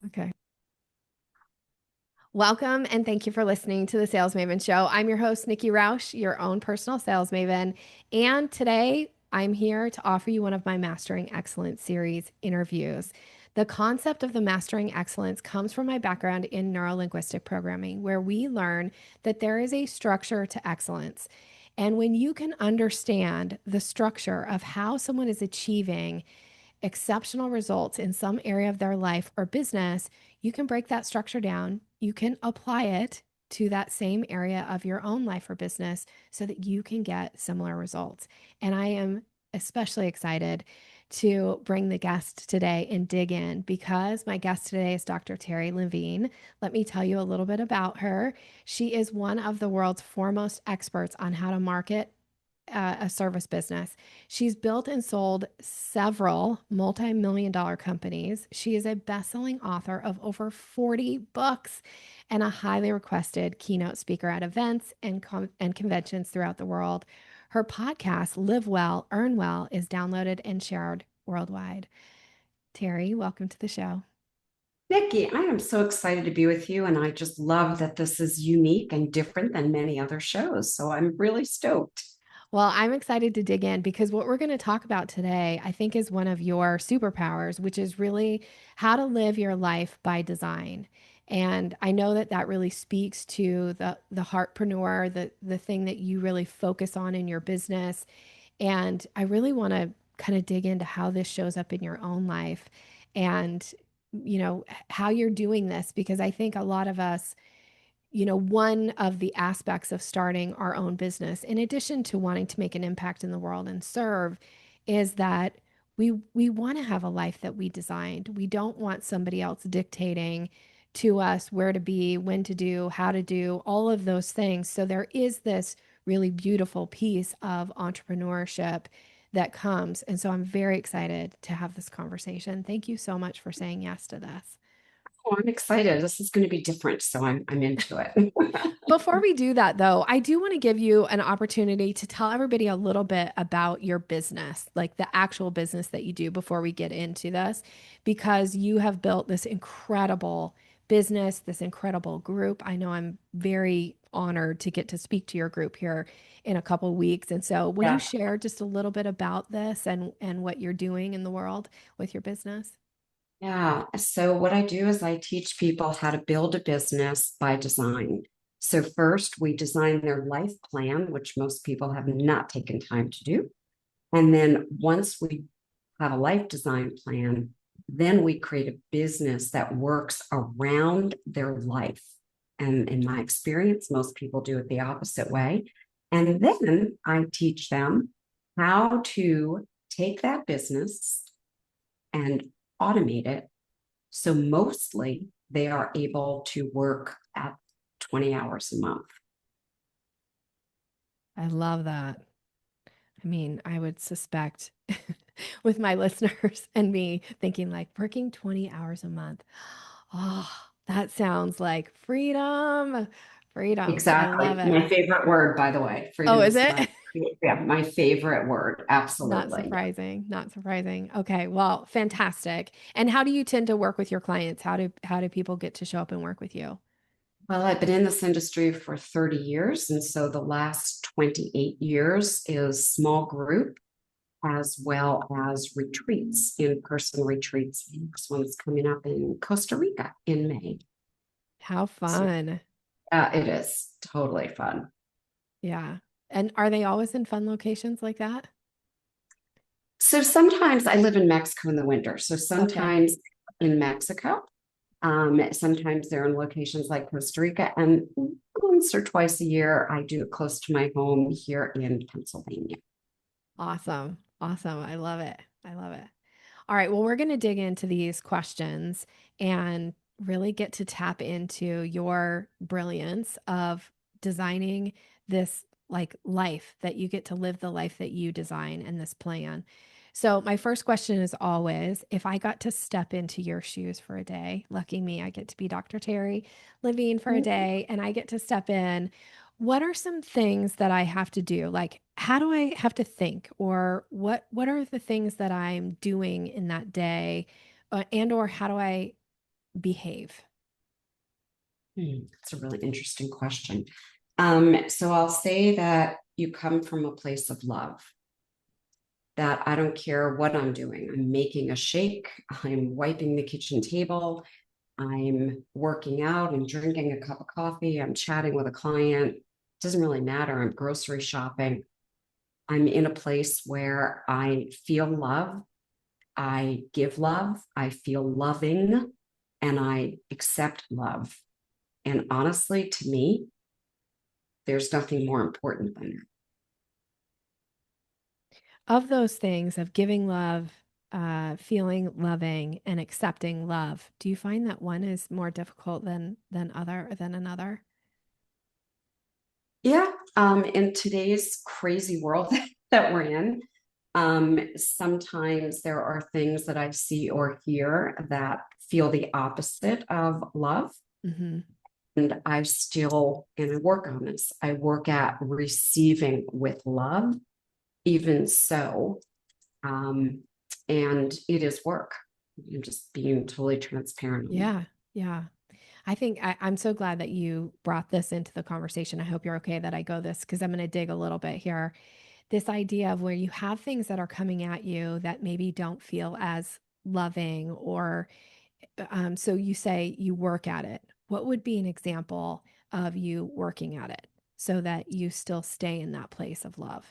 Okay. Welcome and thank you for listening to the Sales Maven Show. I'm your host, Nikki Rausch, your own personal sales maven. And today I'm here to offer you one of my Mastering Excellence series interviews. The concept of the Mastering Excellence comes from my background in neurolinguistic programming, where we learn that there is a structure to excellence. And when you can understand the structure of how someone is achieving exceptional results in some area of their life or business, you can break that structure down. You can apply it to that same area of your own life or business so that you can get similar results. And I am especially excited to bring the guest today and dig in because my guest today is Dr. Terri Levine. Let me tell you a little bit about her. She is one of the world's foremost experts on how to market a service business. She's built and sold several multi-million dollar companies. She is a best-selling author of over 40 books and a highly requested keynote speaker at events and conventions throughout the world. Her podcast, Live Well, Earn Well, is downloaded and shared worldwide. Terri, welcome to the show. Nikki, I am so excited to be with you, and I just love that this is unique and different than many other shows. So I'm really stoked. Well, I'm excited to dig in because what we're going to talk about today, I think, is one of your superpowers, which is really how to live your life by design. And I know that that really speaks to the heartpreneur, the thing that you really focus on in your business. And I really want to kind of dig into how this shows up in your own life and how you're doing this because I think a lot of us, one of the aspects of starting our own business, in addition to wanting to make an impact in the world and serve, is that we want to have a life that we designed. We don't want somebody else dictating to us where to be, when to do, how to do, all of those things. So there is this really beautiful piece of entrepreneurship that comes. And so I'm very excited to have this conversation. Thank you so much for saying yes to this. Oh, I'm excited. This is going to be different, so I'm into it. Before we do that, though, I do want to give you an opportunity to tell everybody a little bit about your business, like the actual business that you do before we get into this, because you have built this incredible business, this incredible group. I know I'm very honored to get to speak to your group here in a couple of weeks. And so will you Yeah. share just a little bit about this and what you're doing in the world with your business? Yeah. So what I do is I teach people how to build a business by design. So first we design their life plan, which most people have not taken time to do. And then once we have a life design plan, then we create a business that works around their life. And in my experience, most people do it the opposite way. And then I teach them how to take that business and automate it. So mostly they are able to work at 20 hours a month. I love that. I mean, I would suspect with my listeners and me thinking like working 20 hours a month. Oh, that sounds like freedom. Freedom. I Exactly. love it. My favorite word, by the way. Oh, Freedom is is it? my favorite word. Not Absolutely. surprising. Not surprising. Okay. Well, fantastic. And how do you tend to work with your clients? How do people get to show up and work with you? Well, I've been in this industry for 30 years. And so the last 28 years is small group as well as retreats, in-person retreats. The next one's coming up in Costa Rica in May. How So fun. it is totally fun. Yeah. And are they always in fun locations like that? So sometimes I live in Mexico in the winter. So Okay. sometimes in Mexico, sometimes they're in locations like Costa Rica, and once or twice a year, I do it close to my home here in Pennsylvania. Awesome. Awesome. I love it. I love it. All right. Well, we're going to dig into these questions and really get to tap into your brilliance of designing this like life that you get to live the life that you design and this plan. So, my first question is always if I got to step into your shoes for a day, lucky me, I get to be Dr. Terri Levine for a day and I get to step in. What are some things that I have to do? Like, how do I have to think, or what are the things that I'm doing in that day, and or how do I behave? That's a really interesting question. So I'll say that you come from a place of love, that I don't care what I'm doing. I'm making a shake, I'm wiping the kitchen table, I'm working out and drinking a cup of coffee, I'm chatting with a client. It doesn't really matter. I'm grocery shopping. I'm in a place where I feel love, I give love, I feel loving, and I accept love. And honestly, to me, there's nothing more important than that. Of those things of giving love, feeling loving, and accepting love, do you find that one is more difficult than another? Yeah, in today's crazy world that we're in, sometimes there are things that I see or hear that feel the opposite of love. Mm-hmm. And I still, and I work on this, I work at receiving with love, even so. Um, and it is work. I'm just being totally transparent on that. Yeah, yeah. I'm so glad that you brought this into the conversation. I hope you're okay that I go this because I'm going to dig a little bit here. This idea of where you have things that are coming at you that maybe don't feel as loving, or so you say you work at it. What would be an example of you working at it so that you still stay in that place of love?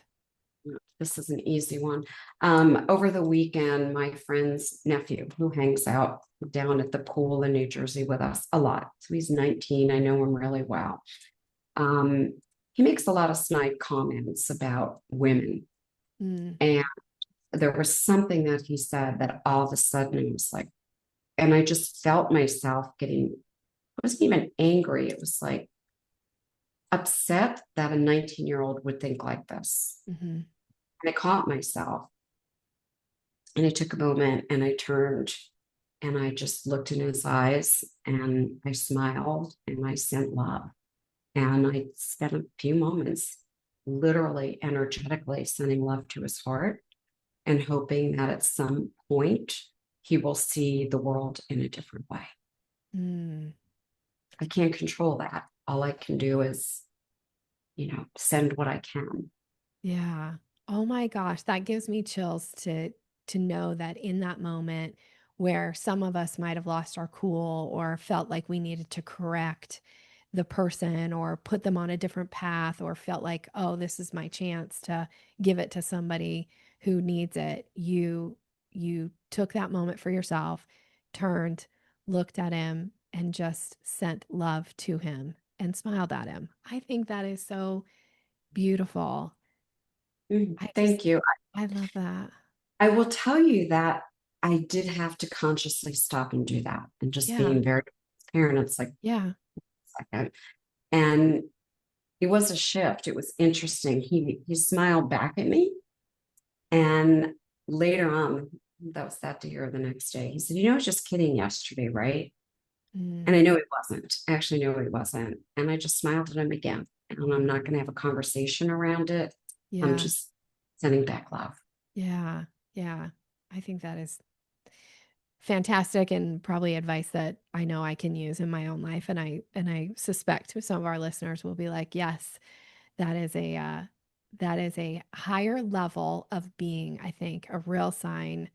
This is an easy one. Over the weekend, my friend's nephew, who hangs out down at the pool in New Jersey with us a lot. So he's 19. I know him really well. Um, he makes a lot of snide comments about women. Mm, And there was something that he said that all of a sudden it was like, and I just felt myself getting, it wasn't even angry. It was like upset that a 19-year-old would think like this. mm-hmm, And I caught myself. And I took a moment and I turned and I just looked in his eyes and I smiled and I sent love. And I spent a few moments literally energetically sending love to his heart and hoping that at some point he will see the world in a different way. mm. I can't control that. All I can do is, send what I can. Yeah. Oh my gosh, that gives me chills to know that in that moment where some of us might have lost our cool or felt like we needed to correct the person or put them on a different path or felt like, oh, this is my chance to give it to somebody who needs it. You took that moment for yourself, turned, looked at him and just sent love to him and smiled at him. I think that is so beautiful. I just, Thank you. I love that. I will tell you that I did have to consciously stop and do that and just Yeah. being very transparent. It's like, Yeah. second. And it was a shift. It was interesting. He smiled back at me. And later on, that was that day or the next day, he said, I was just kidding yesterday, right? Mm, And I know he wasn't. I actually know he wasn't. And I just smiled at him again. And I'm not going to have a conversation around it. I'm yeah. just sending back love. Yeah. Yeah. I think that is fantastic and probably advice that I know I can use in my own life. And I suspect some of our listeners will be like, yes, that is a higher level of being, I think, a real sign.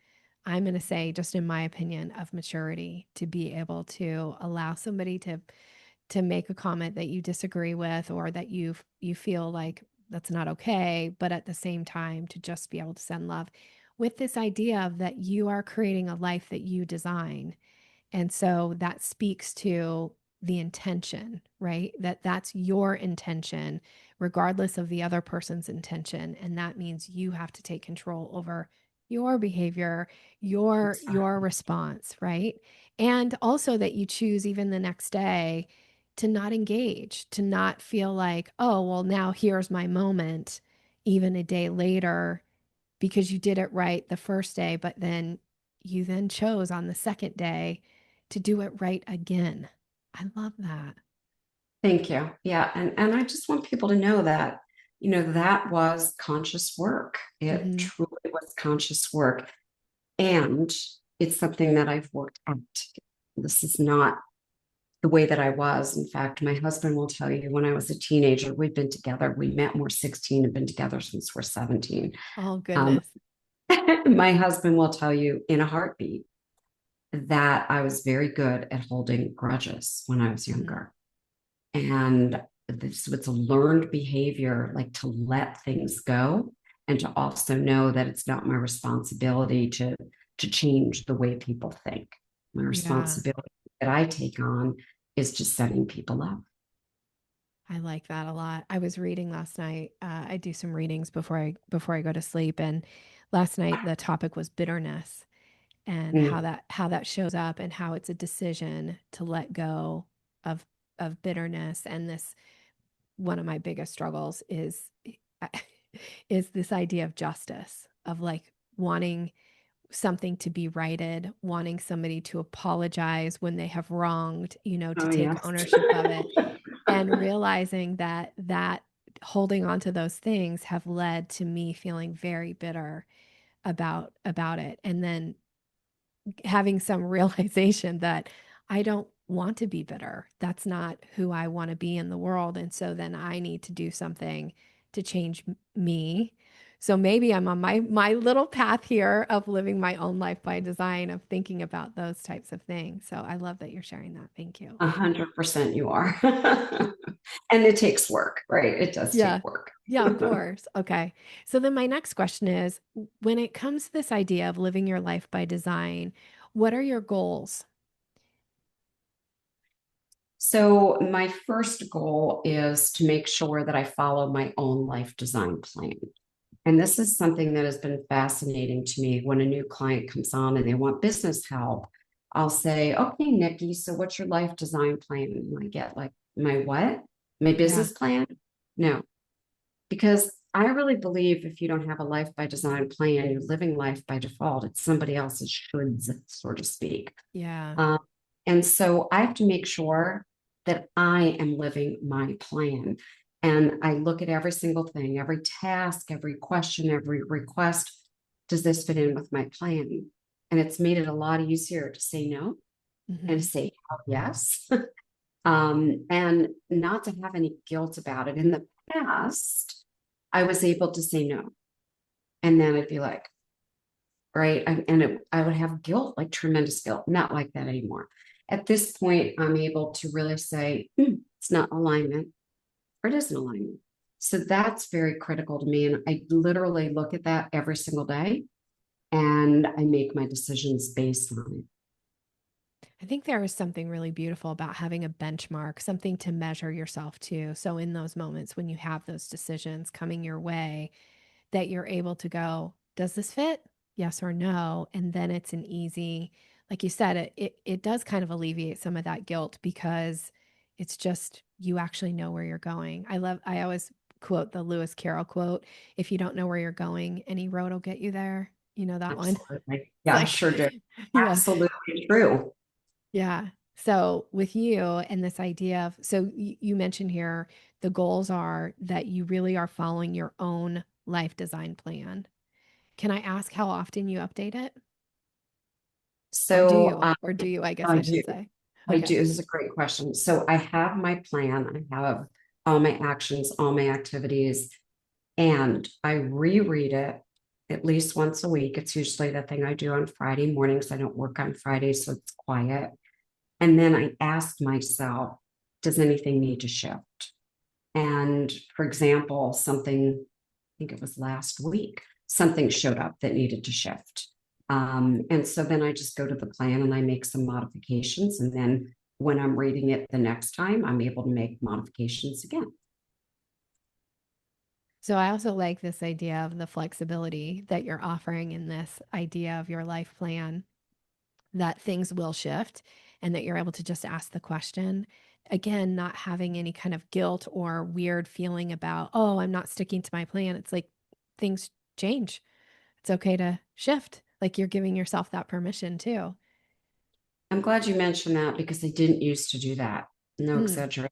I'm going to say, just in my opinion, of maturity to be able to allow somebody to make a comment that you disagree with or that you feel like that's not okay, but at the same time to just be able to send love with this idea of that you are creating a life that you design. And so that speaks to the intention, right? That's your intention regardless of the other person's intention, and that means you have to take control over your behavior, your response, right? And also that you choose even the next day to not engage, to not feel like, oh, well, now here's my moment, even a day later, because you did it right the first day, but then you then chose on the second day to do it right again. I love that. Thank you. Yeah. And I just want people to know that, that was conscious work. It Hmm. truly was conscious work. And it's something that I've worked at. this is not the way that I was. In fact, my husband will tell you when I was a teenager, we've been together. We met when we're 16 and been together since we're 17. Oh, Um, goodness. my husband will tell you in a heartbeat that I was very good at holding grudges when I was Mhm. younger. And it's a learned behavior, like to let things go and to also know that it's not my responsibility to change the way people think. My Yeah, responsibility that I take on is just setting people up. I like that a lot. I was reading last night. I do some readings before I go to sleep, and last night the topic was bitterness and Mm. how that shows up and how it's a decision to let go of bitterness. And this, one of my biggest struggles is is this idea of justice, of like wanting something to be righted, wanting somebody to apologize when they have wronged, to Oh, take yes. ownership of it, and realizing that holding on to those things have led to me feeling very bitter about it, and then having some realization that I don't want to be bitter. That's not who I want to be in the world. And so then I need to do something to change me. So maybe I'm on my little path here of living my own life by design, of thinking about those types of things. So I love that you're sharing that. Thank you. 100% you are. And it takes work, right? It does Yeah. take work. Yeah, of course. Okay. So then my next question is, when it comes to this idea of living your life by design, what are your goals? So, my first goal is to make sure that I follow my own life design plan. And this is something that has been fascinating to me. When a new client comes on and they want business help, I'll say, okay, Nikki, so what's your life design plan? And I get like, my what? My Yeah. business plan? No, because I really believe if you don't have a life by design plan, you're living life by default. It's somebody else's shoulds, so to speak. Yeah. Um, and so I have to make sure that I am living my plan. And I look at every single thing, every task, every question, every request. Does this fit in with my plan? And it's made it a lot easier to say no and to Hmm. say yes, and not to have any guilt about it. In the past, I was able to say no. And then I'd be like, right? I would have guilt, like tremendous guilt, not like that anymore. At this point, I'm able to really say, it's not alignment, or it is an alignment. So that's very critical to me. And I literally look at that every single day and I make my decisions based on it. I think there is something really beautiful about having a benchmark, something to measure yourself to. So, in those moments when you have those decisions coming your way, that you're able to go, does this fit? Yes or no? And then it's an easy, like you said, it does kind of alleviate some of that guilt, because it's just you actually know where you're going. I always quote the Lewis Carroll quote, if you don't know where you're going, any road will get you there. You know that one? Absolutely. It's Yeah, I like, sure do. yeah. Absolutely true. Yeah. So with you and this idea of, so you mentioned here, the goals are that you really are following your own life design plan. Can I ask how often you update it? Or do So you? Or do you, I guess I I do. should say. I do. Okay. This is a great question. So I have my plan. I have all my actions, all my activities, and I reread it at least once a week. It's usually the thing I do on Friday mornings. I don't work on Fridays, so it's quiet. And then I ask myself, does anything need to shift? And for example, something, I think it was last week, something showed up that needed to shift. And so then I just go to the plan and I make some modifications. And then when I'm reading it the next time, I'm able to make modifications again. So I also like this idea of the flexibility that you're offering in this idea of your life plan, that things will shift and that you're able to just ask the question. Again, not having any kind of guilt or weird feeling about, oh, I'm not sticking to my plan. It's like things change. It's okay to shift. Like you're giving yourself that permission too. I'm glad you mentioned that because I didn't used to do that. No Mm. exaggeration.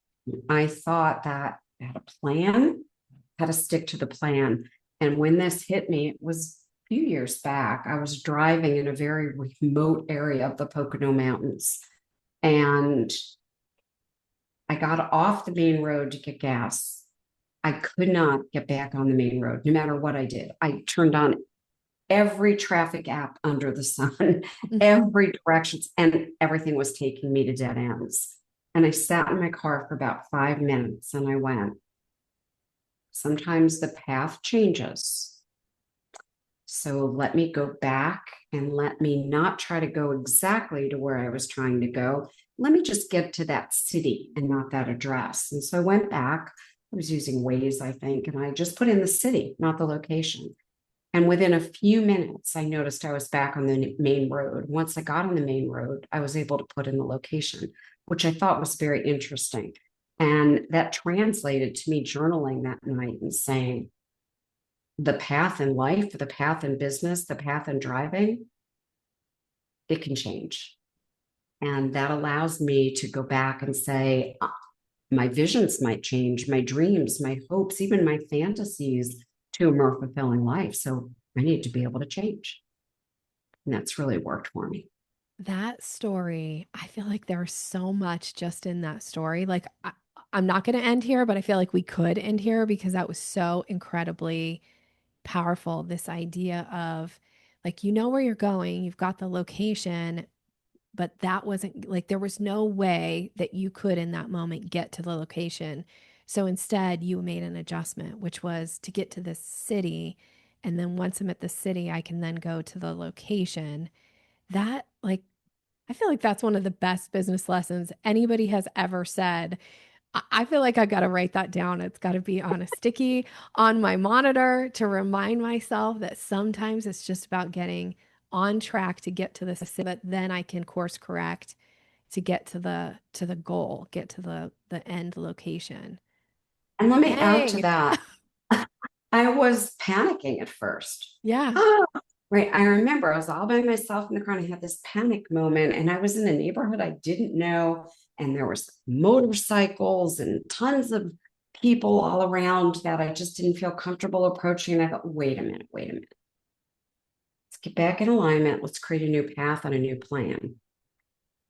I thought that I had a plan, had to stick to the plan. And when this hit me, it was a few years back. I was driving in a very remote area of the Pocono Mountains. And I got off the main road to get gas. I could not get back on the main road, no matter what I did. I turned on every traffic app under the sun, every directions, and everything was taking me to dead ends. And I sat in my car for about 5 minutes and I went, sometimes the path changes. So let me go back and let me not try to go exactly to where I was trying to go. Let me just get to that city and not that address. And so I went back. I was using Waze, I think, and I just put in the city, not the location. And within a few minutes, I noticed I was back on the main road. Once I got on the main road, I was able to put in the location, which I thought was very interesting. And that translated to me journaling that night and saying, the path in life, the path in business, the path in driving, it can change. And that allows me to go back and say, my visions might change, my dreams, my hopes, even my fantasies to a more fulfilling life. So I need to be able to change. And that's really worked for me. That story, I feel like there's so much just in that story. Like, I'm not going to end here, but I feel like we could end here because that was so incredibly powerful. This idea of like, you know where you're going, you've got the location, but that wasn't like there was no way that you could in that moment get to the location. So instead, you made an adjustment, which was to get to this city. And then once I'm at the city, I can then go to the location. That, like, I feel like that's one of the best business lessons anybody has ever said. I feel like I got to write that down. It's got to be on a sticky on my monitor to remind myself that sometimes it's just about getting on track to get to the city, but then I can course correct to get to the goal, get to the end location. And let me add to Dang. that. I was panicking at first. Yeah. Right. I remember I was all by myself in the car and I had this panic moment. And I was in a neighborhood I didn't know. And there was motorcycles and tons of people all around that I just didn't feel comfortable approaching. And I thought, wait a minute, wait a minute. Let's get back in alignment. Let's create a new path and a new plan.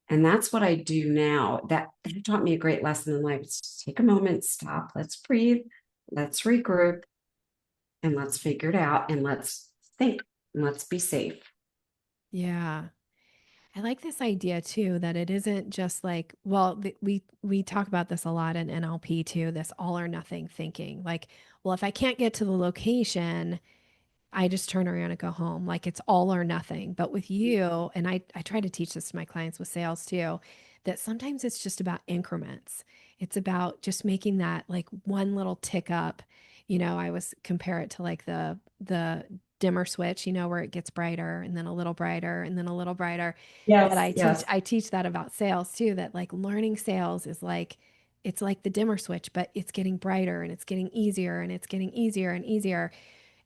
And that's what I do now. That taught me a great lesson in life. It's just take a moment, stop, let's breathe, let's regroup, and let's figure it out. And let's think and let's be safe. Yeah. I like this idea too that it isn't just like, well, we talk about this a lot in NLP too, this all or nothing thinking. Like, well, if I can't get to the location, I just turn around and go home. Like it's all or nothing. But with you, and I try to teach this to my clients with sales too, that sometimes it's just about increments. It's about just making that like one little tick up. You know, I was compare it to like the dimmer switch, you know, where it gets brighter and then a little brighter and then a little brighter. That Yes, yes. I teach that about sales too, that like learning sales is like it's like the dimmer switch, but it's getting brighter and it's getting easier and it's getting easier and easier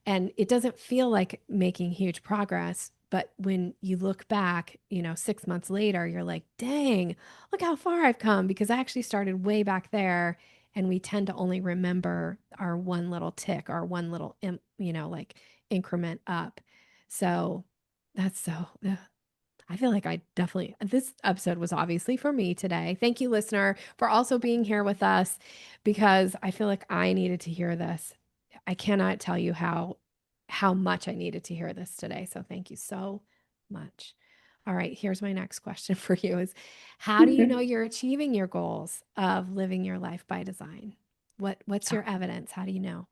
and it doesn't feel like making huge progress. But when you look back, you know, 6 months later, you're like, dang, look how far I've come because I actually started way back there. And we tend to only remember our one little tick, our one little, you know, like increment up. So that's so, I feel like I definitely, this episode was obviously for me today. Thank you, listener, for also being here with us because I feel like I needed to hear this. I cannot tell you how much I needed to hear this today. So thank you so much. All right, here's my next question for you is how do you know you're achieving your goals of living your life by design? What's your evidence? How do you know?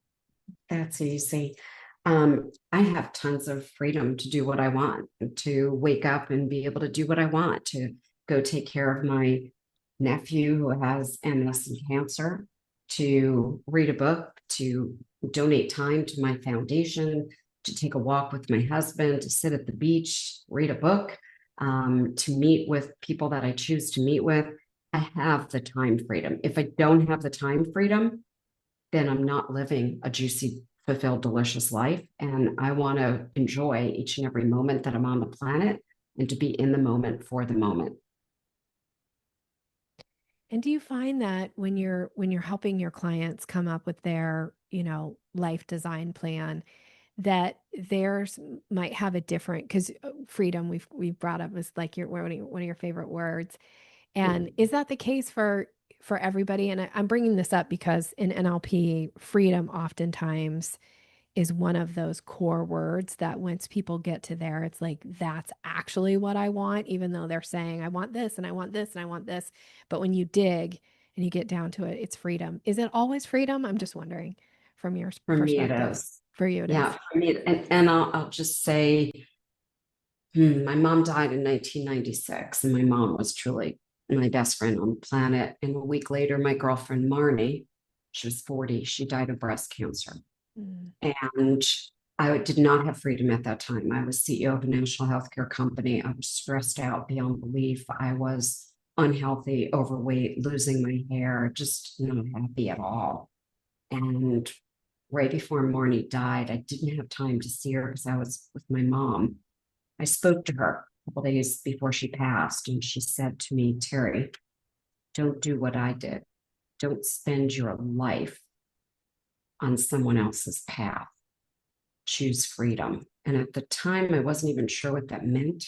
That's easy. I have tons of freedom to do what I want, to wake up and be able to do what I want, to go take care of my nephew who has MS and cancer, to read a book, to donate time to my foundation, to take a walk with my husband, to sit at the beach, read a book, to meet with people that I choose to meet with. I have the time freedom. If I don't have the time freedom, then I'm not living a juicy, fulfilled, delicious life. And I want to enjoy each and every moment that I'm on the planet and to be in the moment for the moment. And do you find that when you're helping your clients come up with their, you know, life design plan, that theirs might have a different because freedom we've brought up is like your one of your favorite words. And is that the case for everybody? And I'm bringing this up because in NLP, freedom oftentimes is one of those core words that once people get to there, it's like, that's actually what I want, even though they're saying, I want this and I want this and I want this. But when you dig and you get down to it, it's freedom. Is it always freedom? I'm just wondering from your For me, it perspective. is. For you, it Yeah, is. for me, and I'll just say, my mom died in 1996, and my mom was truly my best friend on the planet. And a week later, my girlfriend Marnie, she was 40, she died of breast cancer. Mm, And I did not have freedom at that time. I was CEO of a national healthcare company. I was stressed out beyond belief. I was unhealthy, overweight, losing my hair, just not happy at all. And right before Marnie died, I didn't have time to see her because I was with my mom. I spoke to her a couple days before she passed, and she said to me, Terri, don't do what I did. Don't spend your life on someone else's path. Choose freedom. And at the time, I wasn't even sure what that meant.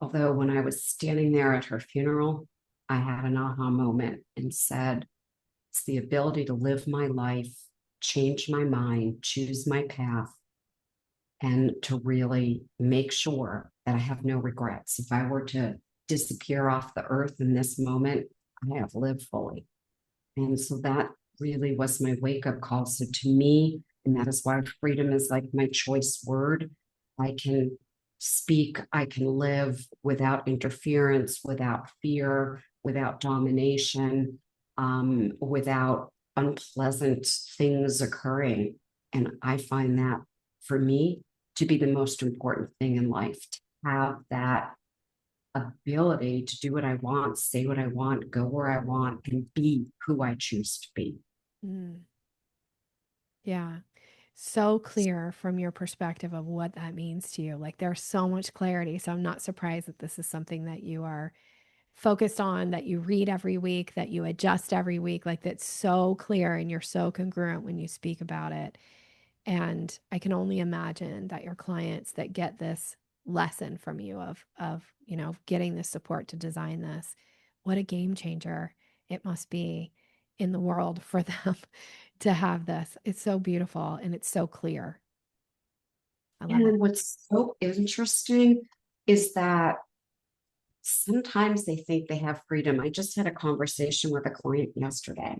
Although when I was standing there at her funeral, I had an aha moment and said, it's the ability to live my life, change my mind, choose my path, and to really make sure that I have no regrets. If I were to disappear off the earth in this moment, I have lived fully. And so that really was my wake up call. So to me, and that is why freedom is like my choice word. I can speak, I can live without interference, without fear, without domination, without unpleasant things occurring. And I find that for me to be the most important thing in life, to have that ability to do what I want, say what I want, go where I want, and be who I choose to be. mm, yeah. So clear from your perspective of what that means to you. Like there's so much clarity. So I'm not surprised that this is something that you are focused on, that you read every week, that you adjust every week. Like that's so clear and you're so congruent when you speak about it. And I can only imagine that your clients that get this lesson from you of getting this support to design this, what a game changer it must be in the world for them to have this. It's so beautiful and it's so clear. I love it. And what's so interesting is that sometimes they think they have freedom. I just had a conversation with a client yesterday,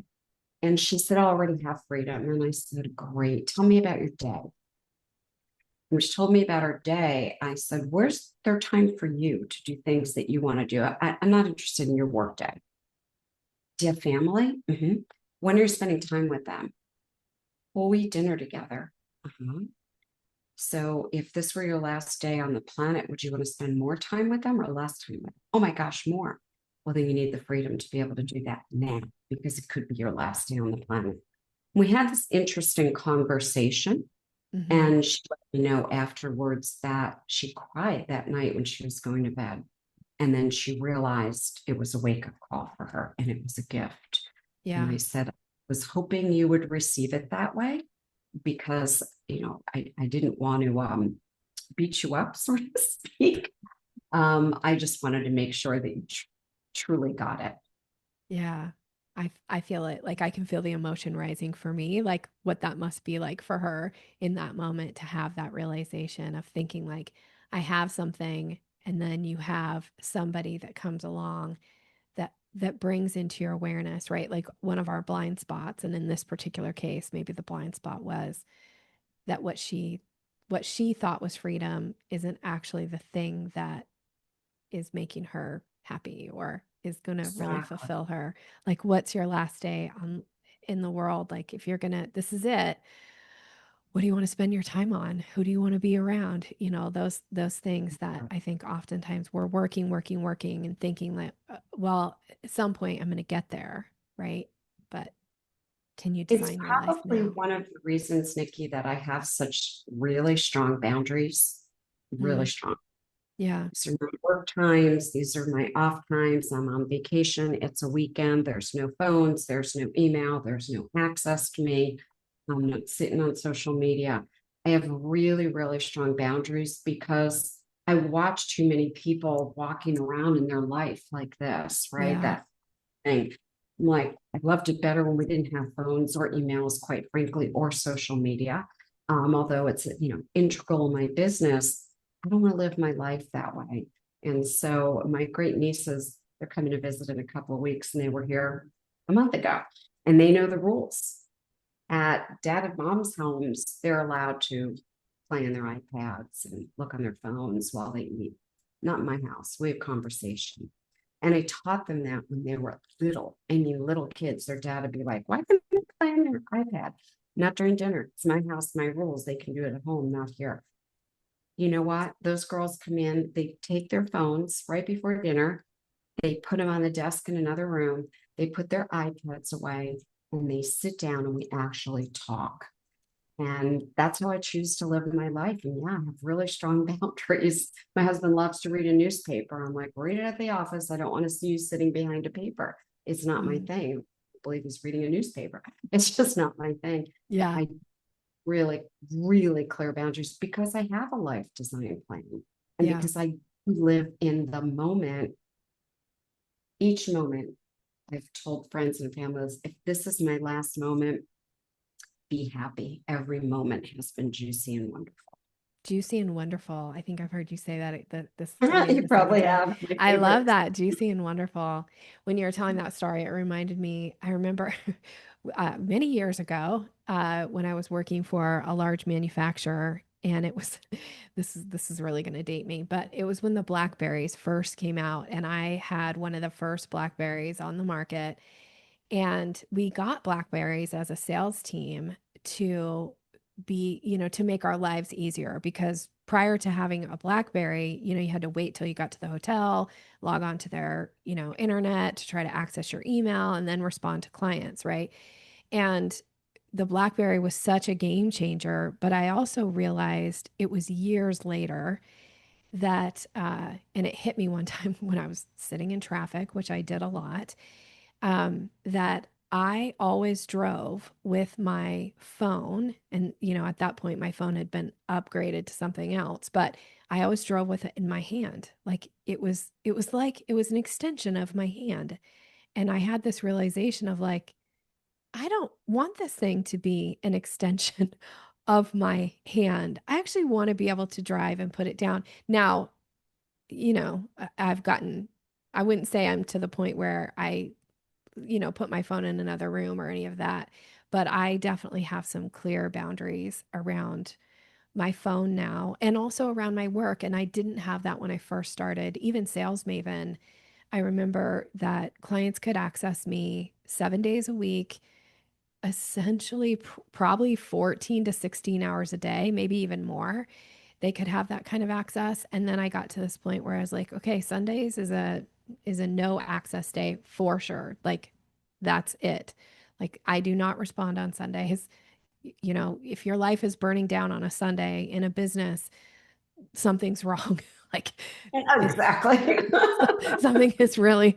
and she said, I already have freedom. And I said, great. Tell me about your day. When she told me about her day, I said, where's there time for you to do things that you want to do? I'm not interested in your work day. Do you have family? Mm-hmm. When are you spending time with them? Well, we eat dinner together. Uh-huh. So if this were your last day on the planet, would you want to spend more time with them or less time with them? Oh my gosh, more. Well, then you need the freedom to be able to do that now because it could be your last day on the planet. We had this interesting conversation, Mm-hmm. and she let me know afterwards that she cried that night when she was going to bed. And then she realized it was a wake up call for her and it was a gift. And Yeah. I said, I was hoping you would receive it that way because, I didn't want to beat you up, so to speak. I just wanted to make sure that you truly got it. Yeah. I feel it. Like I can feel the emotion rising for me, like what that must be like for her in that moment to have that realization of thinking like I have something and then you have somebody that comes along that brings into your awareness, right? Like one of our blind spots, and in this particular case, maybe the blind spot was that what she thought was freedom isn't actually the thing that is making her happy or is going to really Exactly. fulfill her. Like what's your last day on in the world? Like if you're going to this is it. What do you want to spend your time on? Who do you want to be around? Those things that I think oftentimes we're working and thinking that well, at some point I'm going to get there, right? But can you It's design your life probably now? one of the reasons, Nikki, that I have such really strong boundaries, really Mm, strong. yeah. These are my work times. These are my off times. I'm on vacation. It's a weekend. There's no phones. There's no email. There's no access to me. I'm not sitting on social media. I have really, really strong boundaries because I watch too many people walking around in their life like this, right? Yeah. That thing. I'm like, I loved it better when we didn't have phones or emails, quite frankly, or social media. Although it's, integral in my business, I don't want to live my life that way. And so my great nieces, they're coming to visit in a couple of weeks, and they were here a month ago, and they know the rules. At dad and mom's homes, they're allowed to play on their iPads and look on their phones while they eat. Not in my house. We have conversation. And I taught them that when they were little. I mean, little kids, their dad would be like, why can't they play on their iPad? Not during dinner. It's my house, my rules. They can do it at home, not here. You know what? Those girls come in, they take their phones right before dinner, they put them on the desk in another room, they put their iPads away, and they sit down and we actually talk. And that's how I choose to live my life. And yeah, I have really strong boundaries. My husband loves to read a newspaper. I'm like, read it at the office. I don't want to see you sitting behind a paper. It's not my Mm. thing. I believe he's reading a newspaper. It's just not my thing. Yeah. I really, really clear boundaries because I have a life design plan. And Yeah. because I live in the moment, each moment. I've told friends and families, if this is my last moment, be happy. Every moment has been juicy and wonderful. Juicy and wonderful. I think I've heard you say that this today You the second probably time. have my I love favorites. that. Juicy and wonderful. When you were telling that story, it reminded me, I remember many years ago, when I was working for a large manufacturer, and it was this is really going to date me, but it was when the Blackberries first came out, and I had one of the first Blackberries on the market, and we got Blackberries as a sales team to to make our lives easier, because prior to having a BlackBerry, you had to wait till you got to the hotel, log on to their, internet to try to access your email and then respond to clients, right? And the BlackBerry was such a game changer, but I also realized it was years later that, and it hit me one time when I was sitting in traffic, which I did a lot, that I always drove with my phone. And, at that point, my phone had been upgraded to something else, but I always drove with it in my hand. Like it was an extension of my hand. And I had this realization of like, I don't want this thing to be an extension of my hand. I actually want to be able to drive and put it down. Now, I've gotten, I wouldn't say I'm to the point where I put my phone in another room or any of that. But I definitely have some clear boundaries around my phone now and also around my work. And I didn't have that when I first started. Even Sales Maven, I remember that clients could access me 7 days a week, essentially probably 14 to 16 hours a day, maybe even more. They could have that kind of access. And then I got to this point where I was like, okay, Sundays is a no access day for sure. Like that's it. Like I do not respond on Sundays. If your life is burning down on a Sunday in a business, something's wrong. Like it's Exactly. something is really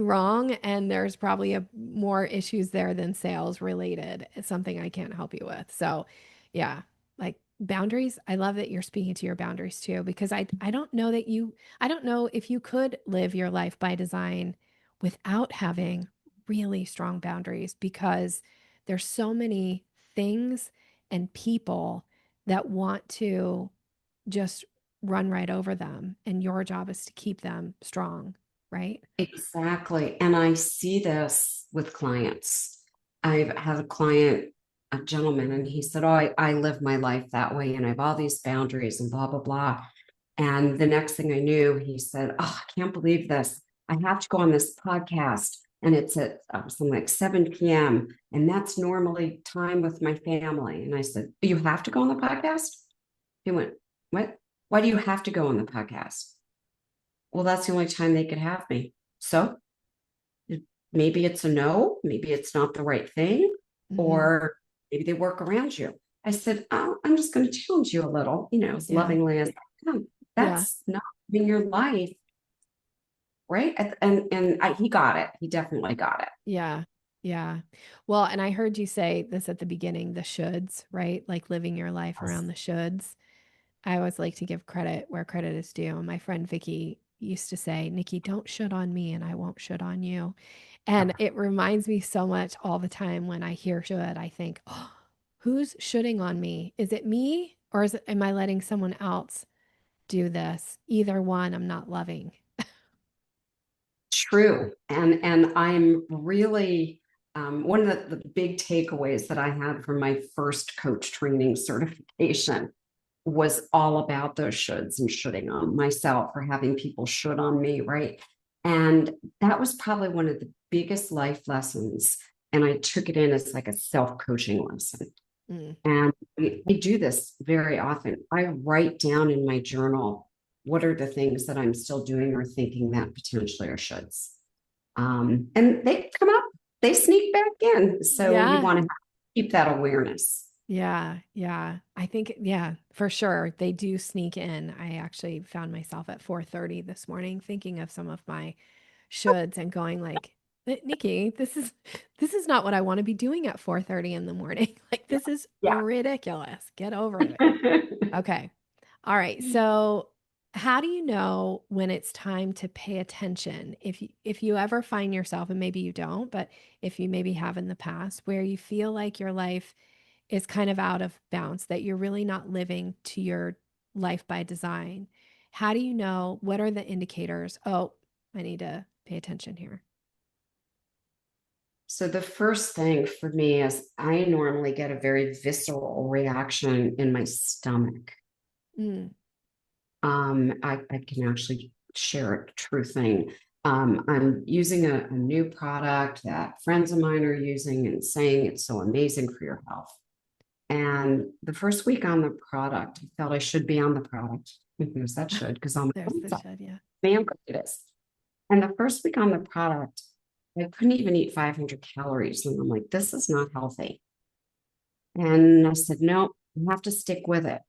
wrong, and there's probably more issues there than sales related. It's something I can't help you with. So, yeah, like boundaries. I love that you're speaking to your boundaries too, because I don't know that I don't know if you could live your life by design without having really strong boundaries, because there's so many things and people that want to just run right over them. And your job is to keep them strong, right? Exactly. And I see this with clients. I've had a client, a gentleman, and he said, oh, I live my life that way and I have all these boundaries and blah, blah, blah. And the next thing I knew, he said, oh, I can't believe this. I have to go on this podcast. And it's at something like 7 p.m. And that's normally time with my family. And I said, you have to go on the podcast? He went, what? Why do you have to go on the podcast? Well, that's the only time they could have me. So maybe it's a no, maybe it's not the right thing, Mm-hmm. or maybe they work around you. I said, oh, I'm just going to challenge you a little, as Yeah. lovingly as I can. Yeah. That's not in your life, right? He got it. He definitely got it. Yeah. Yeah. Well, and I heard you say this at the beginning, the shoulds, right? Like living your life Yes. around the shoulds. I always like to give credit where credit is due. My friend Vicky used to say, Nikki, don't shit on me and I won't shit on you. And it reminds me so much all the time when I hear should, I think, oh, who's shitting on me? Is it me or am I letting someone else do this? Either one, I'm not loving. True. And I'm really one of the big takeaways that I had from my first coach training certification was all about those shoulds and shoulding on myself or having people should on me, right? And that was probably one of the biggest life lessons. And I took it in as like a self-coaching lesson. Mm. And I do this very often. I write down in my journal what are the things that I'm still doing or thinking that potentially are shoulds. And they come up, they sneak back in. So you Yeah. want to keep that awareness. Yeah. Yeah. I think, yeah, for sure. They do sneak in. I actually found myself at 4:30 this morning thinking of some of my shoulds and going like, Nikki, this is not what I want to be doing at 4:30 in the morning. Like this is Yeah. ridiculous. Get over it. Okay. All right. So how do you know when it's time to pay attention? If you ever find yourself, and maybe you don't, but if you maybe have in the past, where you feel like your life is kind of out of bounds, that you're really not living to your life by design, how do you know? What are the indicators? Oh, I need to pay attention here. So the first thing for me is I normally get a very visceral reaction in my stomach. Mm, I can actually share a true thing. I'm using a new product that friends of mine are using and saying it's so amazing for your health. And the first week on the product, I felt I should be on the product. Because that should, because I'm there's the should, yeah. man it is. And the first week on the product, I couldn't even eat 500 calories. And I'm like, this is not healthy. And I said, no, I have to stick with it.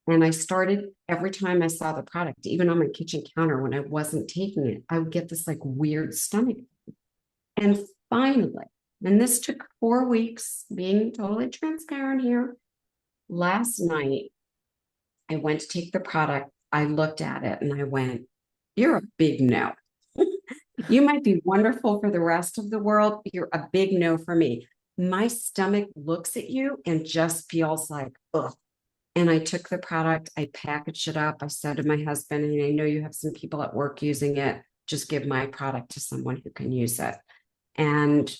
And I started every time I saw the product, even on my kitchen counter when I wasn't taking it, I would get this like weird stomach. And finally, and this took 4 weeks, being totally transparent here. Last night, I went to take the product. I looked at it and I went, you're a big no. You might be wonderful for the rest of the world. You're a big no for me. My stomach looks at you and just feels like, ugh. And I took the product, I packaged it up. I said to my husband, and I know you have some people at work using it, just give my product to someone who can use it. And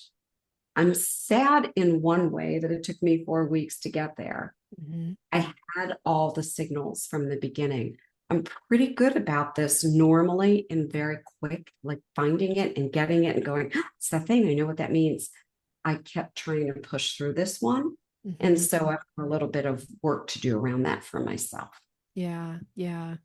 I'm sad in one way that it took me 4 weeks to get there. Mm-hmm. I had all the signals from the beginning. I'm pretty good about this normally and very quick, like finding it and getting it and going, it's that thing. I know what that means. I kept trying to push through this one. And Mm-hmm. so I have a little bit of work to do around that for myself. Yeah. Yeah.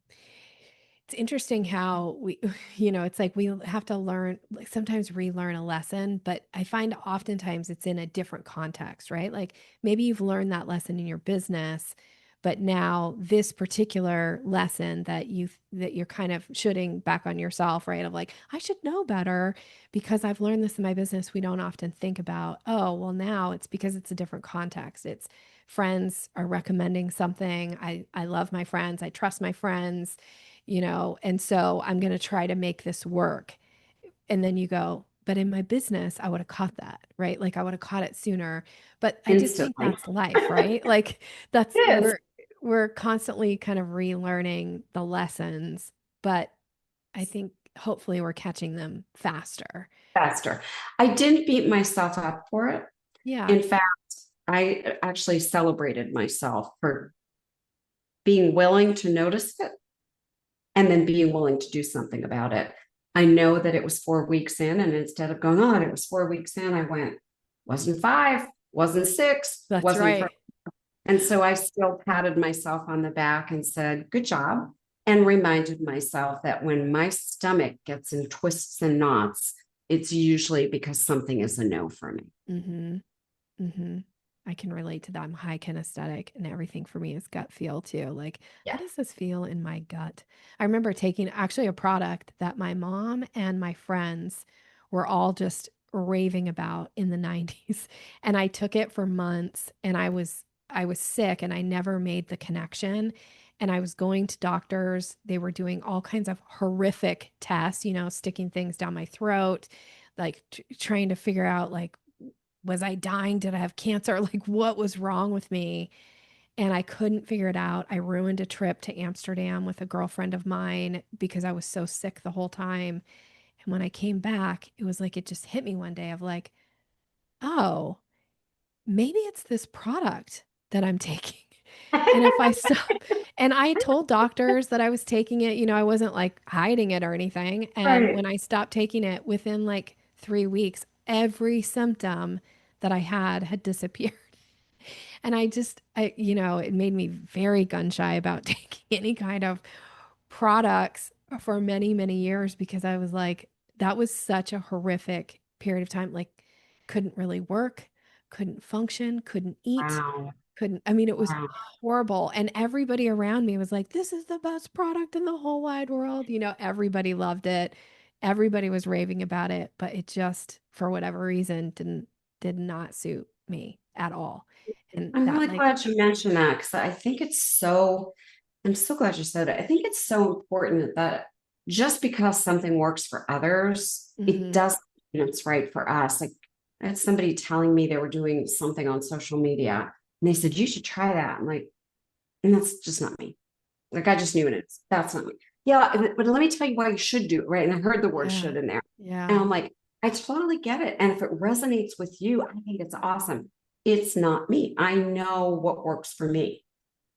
It's interesting how we, it's like we have to learn, like sometimes relearn a lesson, but I find oftentimes it's in a different context, right? Like maybe you've learned that lesson in your business, but now this particular lesson that you're kind of shooting back on yourself, right? Of like, I should know better because I've learned this in my business. We don't often think about, oh, well, now it's because it's a different context. It's friends are recommending something. I love my friends. I trust my friends, and so I'm going to try to make this work. And then you go, but in my business, I would have caught that, right? Like I would have caught it sooner. But I just think Instantly. that's life, right? Like that's It is we're constantly kind of relearning the lessons, but I think hopefully we're catching them faster. faster. I didn't beat myself up for it. Yeah. In fact, I actually celebrated myself for being willing to notice it and then being willing to do something about it. I know that it was 4 weeks in, and instead of going on, it was 4 weeks in, I went, wasn't five, wasn't six, That's wasn't four. right. And so I still patted myself on the back and said, good job. And reminded myself that when my stomach gets in twists and knots, it's usually because something is a no for me. Mhm. Mhm. I can relate to that. I'm high kinesthetic and everything for me is gut feel too. Like, how Yeah. does this feel in my gut? I remember taking actually a product that my mom and my friends were all just raving about in the 90s. And I took it for months and I was I was sick and I never made the connection. And I was going to doctors. They were doing all kinds of horrific tests, sticking things down my throat, like trying to figure out, like, was I dying? Did I have cancer? Like, what was wrong with me? And I couldn't figure it out. I ruined a trip to Amsterdam with a girlfriend of mine because I was so sick the whole time. And when I came back, it was like it just hit me one day of like, oh, maybe it's this product that I'm taking. And if I stop, and I told doctors that I was taking it, I wasn't like hiding it or anything. And Right. when I stopped taking it within like 3 weeks, every symptom that I had disappeared. And it made me very gun shy about taking any kind of products for many, many years because I was like, that was such a horrific period of time. Like, couldn't really work, couldn't function, couldn't eat, Wow. it was Wow. horrible. And everybody around me was like, this is the best product in the whole wide world. Everybody loved it. Everybody was raving about it, but it just, for whatever reason, did not suit me at all. And I'm that, really like, glad you mentioned that because I think I'm so glad you said it. I think it's so important that just because something works for others, it mhm, doesn't mean it's right for us. Like I had somebody telling me they were doing something on social media and they said, you should try that. I'm like, and that's just not me. Like I just knew it is. That's not me. Yeah, but let me tell you why you should do it, right? And I heard the word yeah, should in there. And yeah, I'm like, I totally get it. And if it resonates with you, I think it's awesome. It's not me. I know what works for me.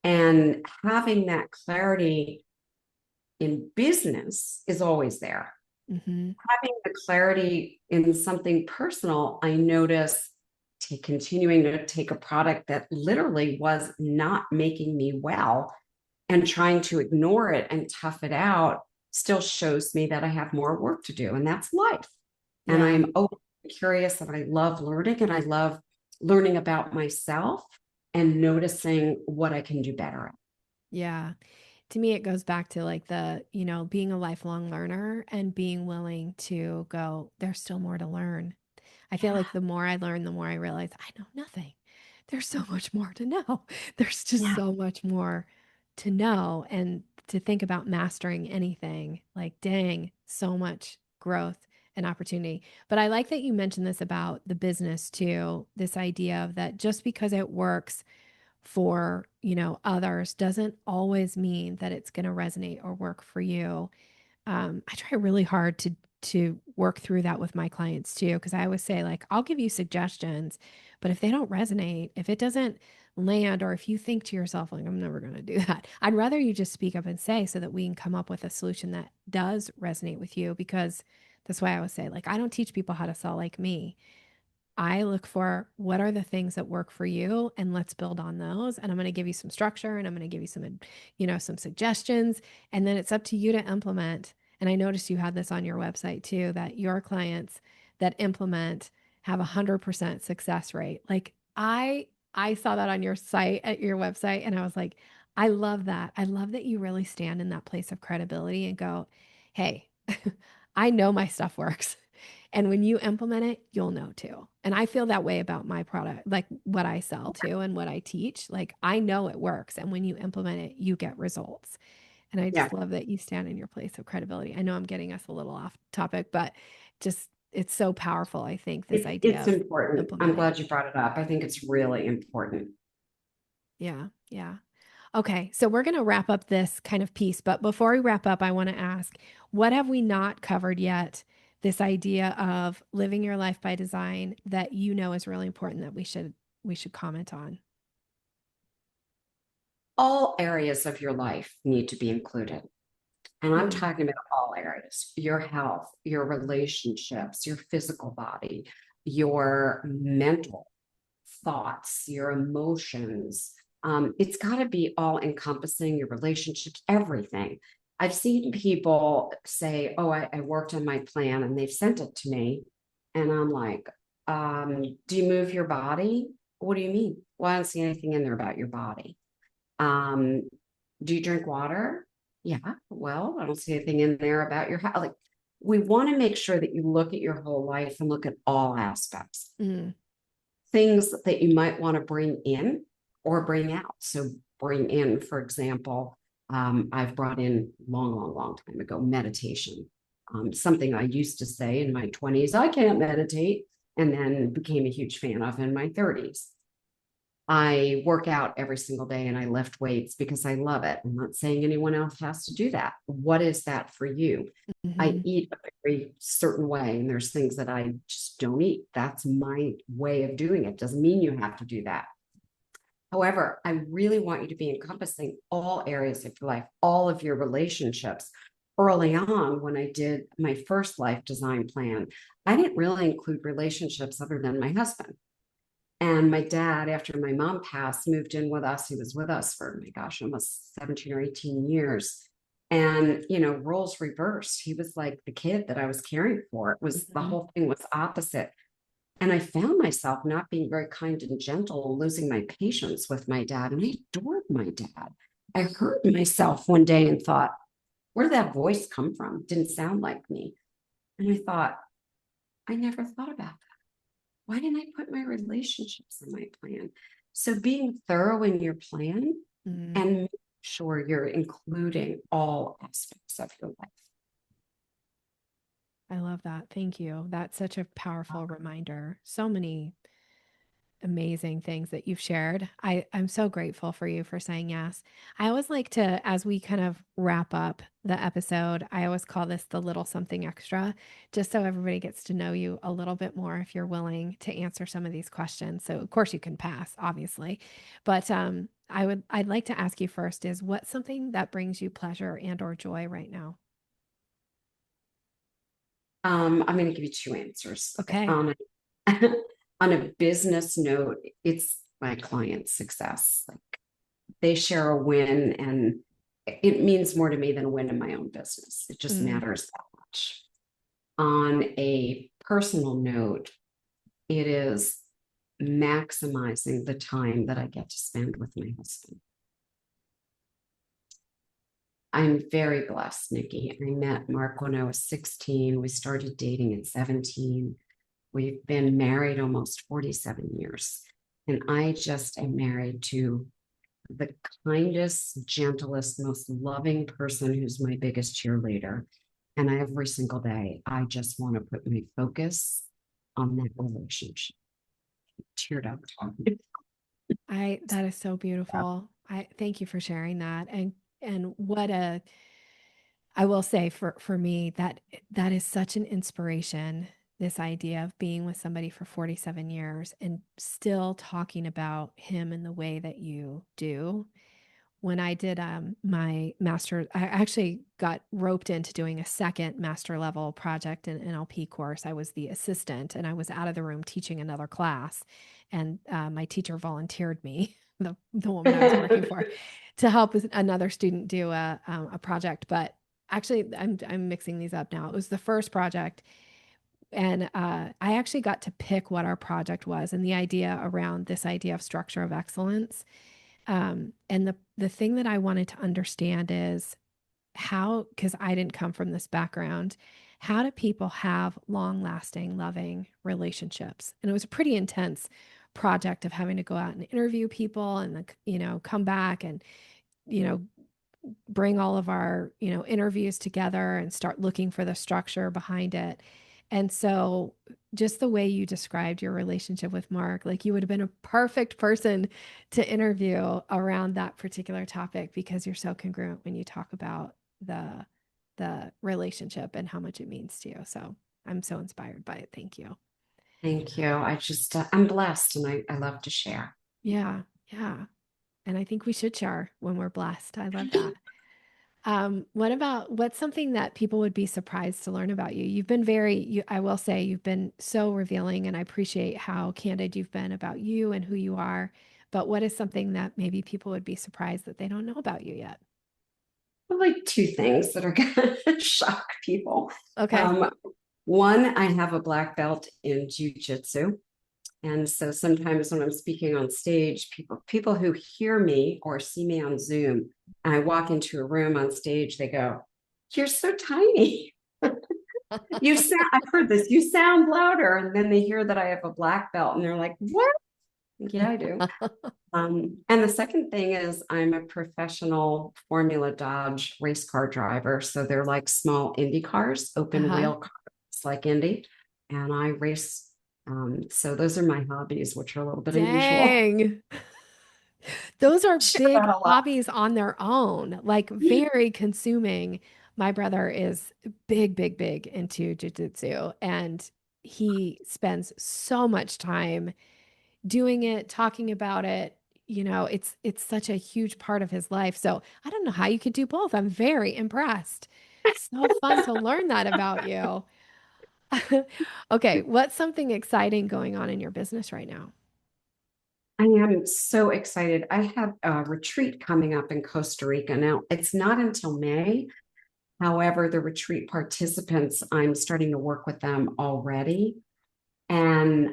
And having that clarity in business is always there. mhm, Having the clarity in something personal, I notice to continuing to take a product that literally was not making me well and trying to ignore it and tough it out still shows me that I have more work to do. And that's life. And yeah. I'm open and curious and I love learning and I love learning about myself and noticing what I can do better at. Yeah. To me, it goes back to like being a lifelong learner and being willing to go, there's still more to learn. I feel like the more I learn, the more I realize I know nothing. There's so much more to know. There's just Yeah. so much more to know and to think about mastering anything. Like, dang, so much growth and opportunity. But I like that you mentioned this about the business too, this idea of that just because it works for, others doesn't always mean that it's going to resonate or work for you. I try really hard to work through that with my clients too, because I always say, like, I'll give you suggestions, but if they don't resonate, if it doesn't land, or if you think to yourself, like, I'm never going to do that, I'd rather you just speak up and say so that we can come up with a solution that does resonate with you. Because that's why I always say, like, I don't teach people how to sell like me. I look for what are the things that work for you and let's build on those. And I'm going to give you some structure and I'm going to give you some suggestions. And then it's up to you to implement. And I noticed you had this on your website too, that your clients that implement have 100% success rate. Like I saw that on your site at your website and I was like, I love that. I love that you really stand in that place of credibility and go, hey, I know my stuff works. And when you implement it, you'll know too. And I feel that way about my product, like what I sell too and what I teach. Like I know it works. And when you implement it, you get results. And I Yeah. just love that you stand in your place of credibility. I know I'm getting us a little off topic, but just it's so powerful. I think this idea It's of important. I'm implementing. glad you brought it up. I think it's really important. Yeah. Yeah. Okay, so we're going to wrap up this kind of piece, but before we wrap up, I want to ask, what have we not covered yet? This idea of living your life by design that is really important that we should comment on. All areas of your life need to be included. And I'm Mm, talking about all areas, your health, your relationships, your physical body, your mental thoughts, your emotions. It's got to be all encompassing, your relationships, everything. I've seen people say, oh, I worked on my plan and they've sent it to me. And I'm like, do you move your body? What do you mean? Well, I don't see anything in there about your body. Um, do you drink water? Yeah. Well, I don't see anything in there about your health. Like, we want to make sure that you look at your whole life and look at all aspects. mm, Things that you might want to bring in. or bring out. So bring in, for example, I've brought in long time ago, meditation. Something I used to say in my 20s, I can't meditate, and then became a huge fan of in my 30s. I work out every single day and I lift weights because I love it. I'm not saying anyone else has to do that. What is that for you? I Mhm. eat a very certain way, and there's things that I just don't eat. That's my way of doing it. Doesn't mean you have to do that. However, I really want you to be encompassing all areas of your life, all of your relationships. Early on, when I did my first life design plan, I didn't really include relationships other than my husband. And my dad, after my mom passed, moved in with us. He was with us for, my gosh, almost 17 or 18 years. And, roles reversed. He was like the kid that I was caring for. It was the Mhm. whole thing was opposite. And I found myself not being very kind and gentle and losing my patience with my dad. And I adored my dad. I heard myself one day and thought, where did that voice come from? Didn't sound like me. And I thought, I never thought about that. Why didn't I put my relationships in my plan? So being thorough in your plan Mhm. and make sure you're including all aspects of your life. I love that. Thank you. That's such a powerful reminder. So many amazing things that you've shared. I'm so grateful for you for saying yes. I always like to, as we kind of wrap up the episode, I always call this the little something extra, just so everybody gets to know you a little bit more if you're willing to answer some of these questions. So of course you can pass, obviously. But I'd like to ask you first is what's something that brings you pleasure and or joy right now? I'm going to give you two answers. Okay. On on a business note, it's my client's success. Like they share a win, and it means more to me than a win in my own business. It just Mm, matters that much. On a personal note, it is maximizing the time that I get to spend with my husband. I'm very blessed, Nikki. I met Mark when I was 16. We started dating at 17. We've been married almost 47 years. And I just am married to the kindest, gentlest, most loving person who's my biggest cheerleader. And every single day, I just want to put my focus on that relationship. Teared up. I that is so beautiful. I thank you for sharing that. And what a I will say for me that that is such an inspiration, this idea of being with somebody for 47 years and still talking about him in the way that you do. When I did my master, I actually got roped into doing a second master level project in NLP course. I was the assistant and I was out of the room teaching another class. And my teacher volunteered me, the woman I was working for, to help with another student do a project. But actually, I'm mixing these up now. It was the first project. And I actually got to pick what our project was and the idea around this idea of structure of excellence. And the thing that I wanted to understand is how, because I didn't come from this background, how do people have long lasting, loving relationships? And it was a pretty intense project of having to go out and interview people and, come back and, you know, bring all of our, interviews together and start looking for the structure behind it. And so just the way you described your relationship with Mark, like you would have been a perfect person to interview around that particular topic because you're so congruent when you talk about the relationship and how much it means to you. So I'm so inspired by it. Thank you. Thank you. I'm blessed, and I love to share. Yeah. Yeah. And I think we should share when we're blessed. I love that. What's something that people would be surprised to learn about you? You've been I will say you've been so revealing and I appreciate how candid you've been about you and who you are. But what is something that maybe people would be surprised that they don't know about you yet? Like two things that are going to shock people. Okay. Um, One, I have a black belt in jujitsu. And so sometimes when I'm speaking on stage, people who hear me or see me on Zoom, and I walk into a room on stage, they go, "You're so tiny. I've heard this, you sound louder." And then they hear that I have a black belt and they're like, "What?" Yeah, I do. And the second thing is I'm a professional Formula Dodge race car driver. So they're like small Indy cars, open Uh-huh. wheel cars like Indy. And I race. So those are my hobbies, which are a little bit unusual. Dang. Those are Share big that a lot. hobbies on their own, like very consuming. My brother is big, big, big into jujitsu, and he spends so much time doing it, talking about it. It's such a huge part of his life. So I don't know how you could do both. I'm very impressed. So fun to learn that about you. Okay, what's something exciting going on in your business right now? I am so excited. I have a retreat coming up in Costa Rica. Now, it's not until May. However, the retreat participants, I'm starting to work with them already. And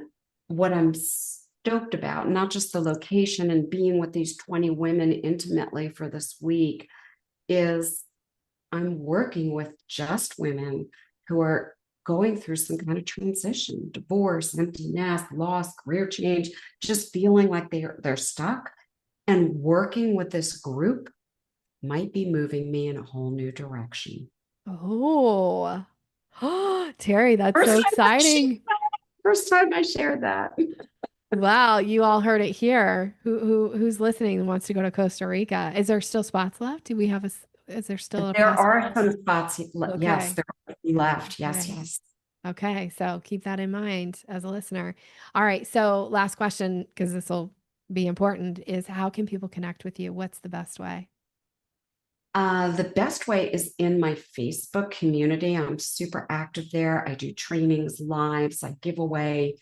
what I'm stoked about, not just the location and being with these 20 women intimately for this week, is I'm working with just women who are going through some kind of transition, divorce, empty nest, loss, career change, just feeling like they're stuck. And working with this group might be moving me in a whole new direction. Oh, Terry, that's First so time I shared exciting. that. First time I shared that. Wow, you all heard it here. Who's listening and wants to go to Costa Rica? Is there still spots left? Do we have is there still a There are possibility? some spots. Yes, Okay. there are left. Yes, Okay. yes. Okay. So keep that in mind as a listener. All right. So last question, because this will be important, is how can people connect with you? What's the best way? The best way is in my Facebook community. I'm super active there. I do trainings, lives, I give away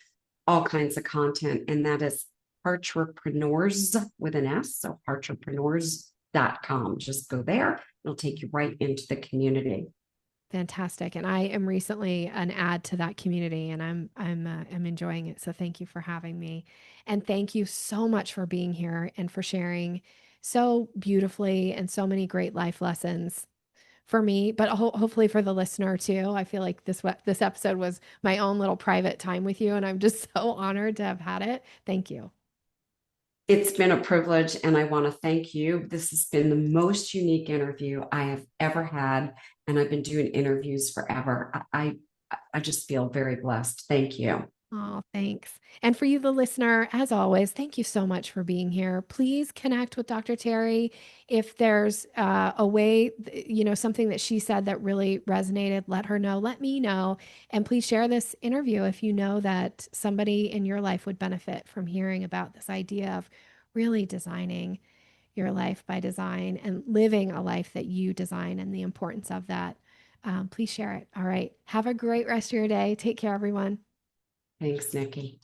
all kinds of content, and that is Entrepreneurs with an S. So entrepreneurs.com. Just go there. It'll take you right into the community. Fantastic. And I am recently an add to that community and I'm enjoying it. So thank you for having me. And thank you so much for being here and for sharing so beautifully and so many great life lessons for me, but hopefully for the listener too. I feel like this episode was my own little private time with you and I'm just so honored to have had it. Thank you. It's been a privilege, and I want to thank you. This has been the most unique interview I have ever had, and I've been doing interviews forever. I just feel very blessed. Thank you. Oh, thanks. And for you, the listener, as always, thank you so much for being here. Please connect with Dr. Terri. If there's a way, something that she said that really resonated, let her know, let me know. And please share this interview if you know that somebody in your life would benefit from hearing about this idea of really designing your life by design and living a life that you design and the importance of that. Please share it. All right. Have a great rest of your day. Take care, everyone. Thanks, Nikki.